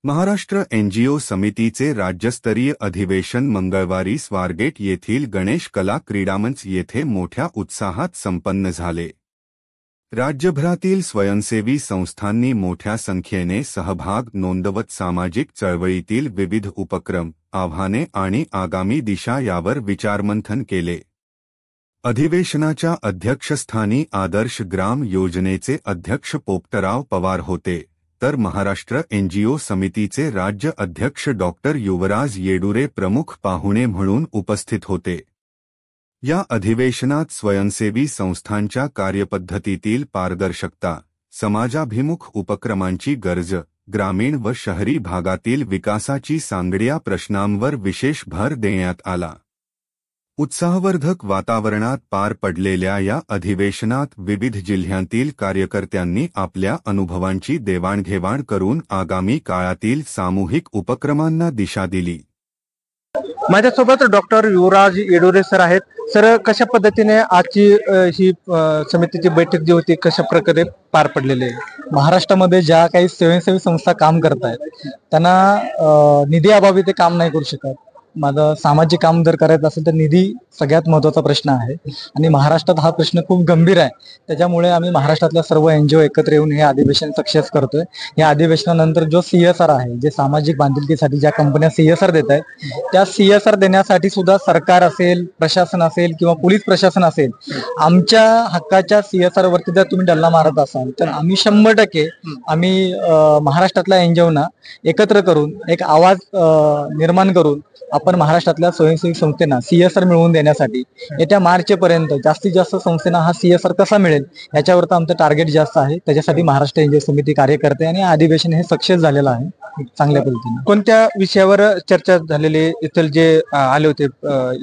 Maharashtra NGO समितीचे राज्यस्तरीय अधिवेशन मंगळवारी स्वारगेट येथील गणेश कला क्रीडामंच येथे मोठ्या उत्साहात संपन्न झाले। राज्यभरातील स्वयंसेवी संस्थांनी मोठ्या संख्येने सहभाग नोंदवत सामाजिक चळवळीतील विविध उपक्रम, आव्हाने आणि आगामी दिशा यावर विचारमंथन केले। अधिवेशनाच्या अध्यक्षस्थानी आदर्श ग्राम योजनेचे अध्यक्ष पोपटराव पवार होते, तर महाराष्ट्र एनजीओ समितीचे राज्य अध्यक्ष डॉक्टर युवराज येडुरे प्रमुख पाहुणे म्हणून उपस्थित होते। या अधिवेशनात स्वयंसेवी संस्थांच्या कार्यपद्धतीतील पारदर्शकता, समाजाभिमुख उपक्रमांची गरज, ग्रामीण व शहरी भागातील विकासाची सांगड्या प्रश्नांवर विशेष भर देण्यात आला। उत्साहवर्धक वातावरणात पार पडलेल्या या अधिवेशनात विविध जिल्ह्यांतील कार्यकर्त्यांनी आपल्या अनुभवांची देवाणघेवाण करून आगामी काळातील सामूहिक उपक्रमांना दिशा दिली। माझ्यासोबत डॉक्टर युवराज येडुरे सर आहेत। सर, कशा पद्धतीने आजची ही समितीची बैठक जी होती कशा प्रकारे पार पडलेली आहे? महाराष्ट्रामध्ये ज्या काही स्वयंसेवी संस्था काम करत आहेत त्यांना निधी अभावी ते काम नाही करू शकत। माझं सामाजिक काम जर करायचं असेल तर निधी सगळ्यात महत्त्वाचा प्रश्न आहे आणि महाराष्ट्रात हा प्रश्न खूप गंभीर आहे। त्याच्यामुळे आम्ही महाराष्ट्रातल्या सर्व एनजीओ एकत्र येऊन हे अधिवेशन सक्सेस करतोय। या अधिवेशनानंतर जो सीएसआर आहे, जे सामाजिक बांधिलकीसाठी ज्या कंपन्या सीएसआर देत आहेत, त्या सीएसआर देण्यासाठी सुद्धा सरकार असेल, प्रशासन असेल किंवा पोलीस प्रशासन असेल, आमच्या हक्काच्या सीएसआर वरती जर तुम्ही डल्ला मारत असाल तर आम्ही 100% आम्ही महाराष्ट्रातल्या एनजीओना एकत्र करून एक आवाज निर्माण करून आपण महाराष्ट्रातल्या स्वयंसेवी संस्थांना सीएसआर मिळवून देण्यासाठी येत्या मार्चपर्यंत जास्तीत जास्त संस्थांना हा सीएसआर कसा मिळेल याच्यावर आमचं टार्गेट जास्त आहे। त्याच्यासाठी महाराष्ट्र एनजीओ समिती कार्य करते आणि अधिवेशन हे सक्सेस झालेलं आहे चांगल्या पद्धतीने। कोणत्या विषयावर चर्चा झालेली? इथं जे आले होते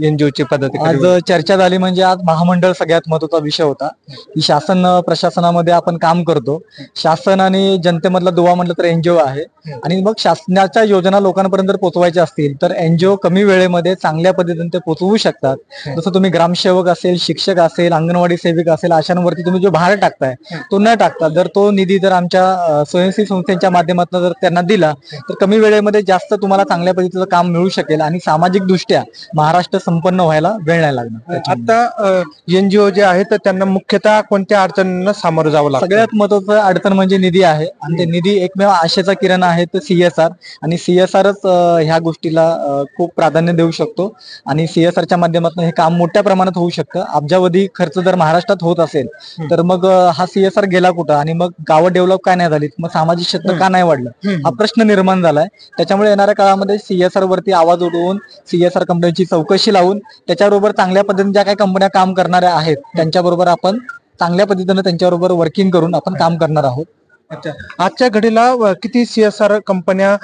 एनजीओचे पदाधिकारी, आज चर्चा झाली म्हणजे आज महामंडळ सगळ्यात महत्त्वाचा विषय होता की शासन प्रशासनामध्ये आपण काम करतो। शासन आणि जनतेमधला दुवा म्हटलं तर एनजीओ आहे आणि मग शासनाच्या योजना लोकांपर्यंत पोहोचवायच्या असतील तर एनजीओ कमी वेळेमध्ये चांगल्या पद्धतीने ते पोहोचवू शकतात। जसं तुम्ही ग्रामसेवक असेल, शिक्षक असेल, अंगणवाडी सेविक असेल, अशांवरती तुम्ही जो भार टाकताय तो न टाकता जर तो निधी जर आमच्या स्वयंसेवी संस्थेच्या माध्यमातून जर त्यांना दिला तर कमी वेळेमध्ये जास्त तुम्हाला चांगल्या पद्धतीचं काम मिळू शकेल आणि सामाजिक दृष्ट्या महाराष्ट्र संपन्न व्हायला वेळ नाही लागणार। आता एनजीओ जे आहेत त्यांना मुख्यतः कोणत्या अडचणींना सामोरं जावं लागतं? सगळ्यात महत्त्वाचं अडचण म्हणजे निधी आहे आणि ते निधी एकमेव आशेचा किरण आहे तर सीएसआर, आणि सीएसआरच ह्या गोष्टीला खूप प्राधान्य देऊ शकतो आणि सीएसआरच्या माध्यमातून हे काम मोठ्या प्रमाणात होऊ शकतं। अब्जावधी खर्च जर महाराष्ट्रात होत असेल तर मग हा सीएसआर गेला कुठं आणि मग गावं डेव्हलप काय नाही झालीत, मग सामाजिक क्षेत्र का नाही वाढलं, हा प्रश्न निर्माण झालाय। त्याच्यामुळे येणाऱ्या काळामध्ये सीएसआर वरती आवाज उठवून सीएसआर कंपन्यांची चौकशी लावून त्याच्याबरोबर चांगल्या पद्धतीने ज्या काही कंपन्या काम करणाऱ्या आहेत त्यांच्याबरोबर आपण चांगल्या पद्धतीने त्यांच्याबरोबर वर्किंग करून आपण काम करणार आहोत। अच्छा, आजच्या घडीला किती सीएसआर कंपन्या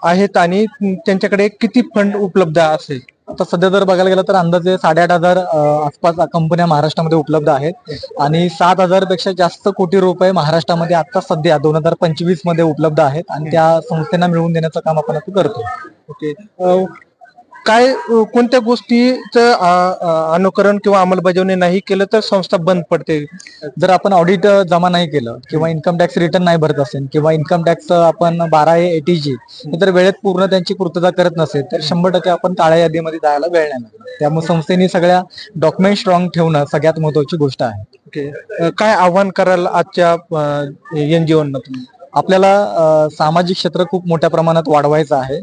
आहेत आणि त्यांच्याकडे किती फंड उपलब्ध असेल? आता सध्या जर बघायला गेलं तर अंदाजे 8,500 आसपास कंपन्या महाराष्ट्रामध्ये उपलब्ध आहेत आणि 7,000 पेक्षा जास्त कोटी रुपये महाराष्ट्रामध्ये आता सध्या 2025 मध्ये उपलब्ध आहेत आणि त्या संस्थांना मिळवून देण्याचं काम आपण आता करतो। ओके, काय कोणत्या गोष्टीचं अनुकरण किंवा अंमलबजावणी नाही केलं तर संस्था बंद पडते? जर आपण ऑडिट जमा नाही केलं किंवा इन्कम टॅक्स रिटर्न नाही भरत असेल किंवा इन्कम टॅक्स आपण 12A ATG जर वेळेत पूर्ण त्यांची पूर्तता करत नसेल तर 100% आपण काळ्या यादीमध्ये जायला वेळ नाही लागणार। त्यामुळे संस्थेने सगळ्या डॉक्युमेंट स्ट्रॉंग ठेवणं सगळ्यात महत्त्वाची गोष्ट आहे। ओके, काय आव्हान कराल आजच्या एनजीओना तुम्ही? आपल्याला सामाजिक क्षेत्र खूप मोठ्या प्रमाणात वाढवायचं आहे।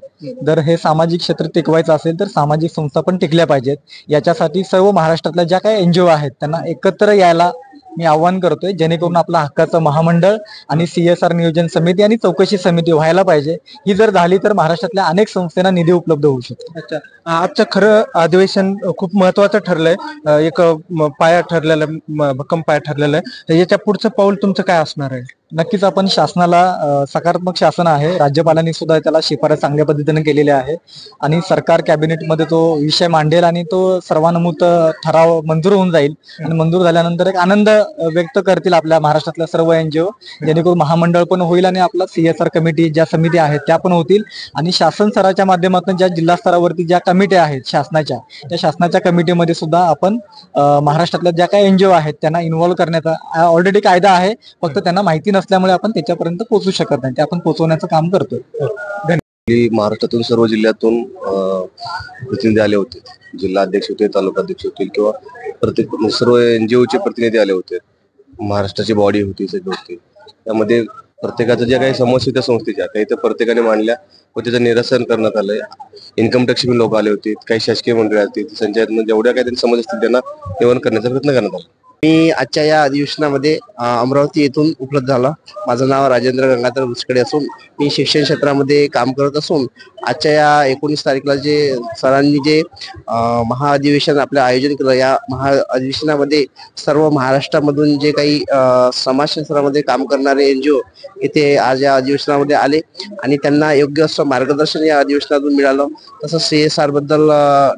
जर हे सामाजिक क्षेत्र टिकवायचं असेल तर सामाजिक संस्था पण टिकल्या पाहिजेत। याच्यासाठी सर्व महाराष्ट्रातल्या ज्या काही एनजीओ आहेत त्यांना एकत्र यायला मी आव्हान करतोय, जेणेकरून आपला हक्काचं महामंडळ आणि सीएसआर नियोजन समिती आणि चौकशी समिती व्हायला पाहिजे। ही जर झाली तर महाराष्ट्रातल्या अनेक संस्थांना निधी उपलब्ध होऊ शकतो। अच्छा, आजचं खरं अधिवेशन खूप महत्वाचं ठरलंय, एक पाया ठरलेला, भक्कम पाया ठरलेला आहे। याच्या पुढचं पाऊल तुमचं काय असणार आहे? नक्कीच आपण शासनाला सकारात्मक शासन आहे, राज्यपालांनी सुद्धा त्याला शिफारस चांगल्या पद्धतीने केलेल्या आहे आणि सरकार कॅबिनेटमध्ये तो विषय मांडेल आणि तो सर्वानुमत ठराव मंजूर होऊन जाईल आणि मंजूर झाल्यानंतर एक आनंद व्यक्त करतील आपल्या महाराष्ट्रातल्या सर्व एनजीओ, जेणेकरून महामंडळ पण होईल आणि आपला सीएसआर कमिटी ज्या समिती आहेत त्या पण होतील आणि शासन स्तराच्या माध्यमातून ज्या जिल्हा स्तरावरती ज्या कमिटी आहेत शासनाच्या, त्या शासनाच्या कमिटीमध्ये सुद्धा आपण महाराष्ट्रातल्या ज्या काही एनजीओ आहेत त्यांना इन्व्हॉल्व्ह करण्याचा ऑलरेडी कायदा आहे, फक्त त्यांना माहिती नसतं असल्यामुळे आपण त्याच्यापर्यंत पोहोचू शकत नाही, ते आपण पोहोचवण्याचं काम करतोय. महाराष्ट्रातून सर्व जिल्ह्यातून प्रतिनिधी आले होते. जिल्हा अध्यक्ष होते, तालुका अध्यक्ष होते किंवा प्रत्येक सर्व NGOचे प्रतिनिधी आले होते. महाराष्ट्राची बॉडी होती, सगळे होते. त्यामध्ये प्रत्येकाच्या ज्या काही समस्या होत्या संस्थेच्या काही तर प्रत्येकाने मांडल्या व त्याचं निरसन करण्यात आलंय. इन्कम टॅक्स लोक आले होते, काही शासकीय मंडळी आले, संचायत जेवढ्या काही समस्या असतील त्यांना निवारण करण्याचा प्रयत्न करण्यात आला. मी आजच्या या अधिवेशनामध्ये अमरावती येथून उपलब्ध झाला. माझं नाव राजेंद्र गंगाधर भुसकडे असून मी शिक्षण क्षेत्रामध्ये काम करत असून आजच्या या 19 तारखेला जे सरांनी जे महाअधिवेशन आपलं आयोजन केलं, या महाअधिवेशनामध्ये सर्व महाराष्ट्रामधून जे काही समाजशास्त्रामध्ये काम करणारे NGO इथे आज या अधिवेशनामध्ये आले आणि त्यांना योग्य असं मार्गदर्शन या अधिवेशनातून मिळालं. तसंच CSR बद्दल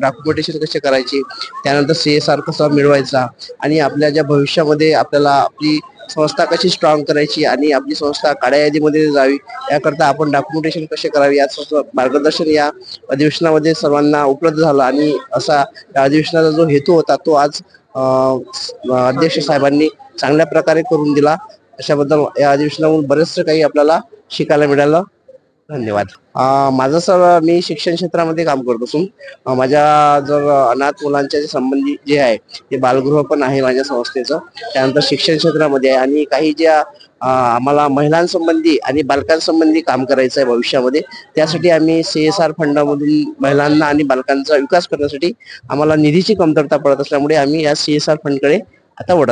डॉक्युमेंटेशन कसे करायचे, त्यानंतर CSR कसा मिळवायचा आणि आपल्या ज्या भविष्यामध्ये आपल्याला आपली संस्था कशी स्ट्रॉंग करायची आणि आपली संस्था काळ्या यादीमध्ये जावी याकरता आपण डॉक्युमेंटेशन कसे करावे याचं मार्गदर्शन या अधिवेशनामध्ये सर्वांना उपलब्ध झालं. आणि असा या अधिवेशनाचा जो हेतू होता तो आज अध्यक्ष साहेबांनी चांगल्या प्रकारे करून दिला. अशाबद्दल या अधिवेशनातून बरेचसे काही आपल्याला शिकायला मिळालं. धन्यवाद. माझं सर मी शिक्षण क्षेत्रामध्ये काम करत असून माझ्या जर अनाथ मुलांच्या संबंधी जे आहे ते बालगृह पण आहे माझ्या संस्थेचं. त्यानंतर शिक्षण क्षेत्रामध्ये आहे आणि काही ज्या आम्हाला महिलांसंबंधी आणि बालकांसंबंधी काम करायचं आहे भविष्यामध्ये, त्यासाठी आम्ही CSR फंडामधून महिलांना आणि बालकांचा विकास करण्यासाठी आम्हाला निधीची कमतरता पडत असल्यामुळे आम्ही या CSR फंडकडे आता वळत